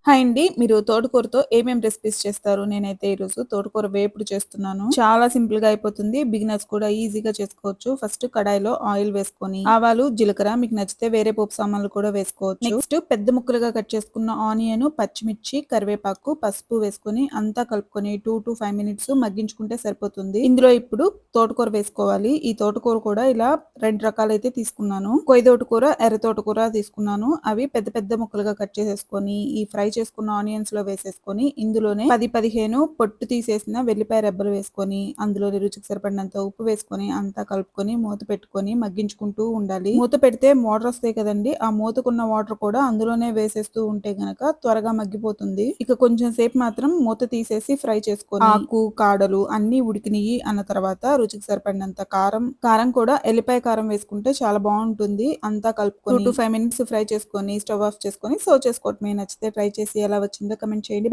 Hi అండి. మీరు తోటకూరతో ఏమేం రెసిపీస్ చేస్తారు? నేనైతే ఈరోజు తోటకూర వేపుడు చేస్తున్నాను. చాలా సింపుల్‌గా అయిపోతుంది. బిగినర్స్ కూడా ఈజీగా చేసుకోవచ్చు. ఫస్ట్ కడాయిలో ఆయిల్ వేసుకొని, ఆవాలు, జీలకర్ర మీకు నచ్చితే వేరే పోపు సామాన్లు కూడా వేసుకోవచ్చు. నెక్స్ట్ పెద్ద ముక్కలుగా కట్ చేసుకున్న ఆనియన్, పచ్చిమిర్చి, కరివేపాకు, పసుపు వేసుకొని అంతా కలుపుకొని 2-5 మినిట్స్ మగ్గించుకుంటే సరిపోతుంది. ఇందులో ఇప్పుడు తోటకూర వేసుకోవాలి. ఈ తోటకూర కూడా ఇలా 2 రకాలైతే తీసుకున్నాను. కొయ్య తోటకూర, ఎర్ర తోటకూర తీసుకున్నాను. అవి పెద్ద పెద్ద ముక్కలుగా కట్ చేసేసుకొని ఈ ఫ్రై చేసుకున్న ఆనియన్స్ లో వేసేసుకొని ఇందులోనే 10-15 పొట్టు తీసేసిన వెల్లిపాయ రెబ్బలు వేసుకొని అందులోని రుచికి సరిపడినంత ఉప్పు వేసుకొని అంతా కలుపుకొని మూత పెట్టుకొని మగ్గించుకుంటూ ఉండాలి. మూత పెడితే వాటర్ వస్తాయి కదండి, ఆ మూతకున్న వాటర్ కూడా అందులోనే వేసేస్తూ ఉంటే గనక త్వరగా మగ్గిపోతుంది. ఇక కొంచెం సేపు మాత్రం మూత తీసేసి ఫ్రై చేసుకొని ఆకు కాడలు అన్ని ఉడికినయి అన్న తర్వాత రుచికి సరిపడినంత కారం కూడా ఎల్లిపాయ కారం వేసుకుంటే చాలా బాగుంటుంది. అంతా కలుపుకొని 2-5 మినిట్స్ ఫ్రై చేసుకొని స్టవ్ ఆఫ్ చేసుకొని సర్వ్ చేసుకోవటమే. నచ్చితే ట్రై చేసి ఎలా వచ్చిందో కమెంట్ చేయండి.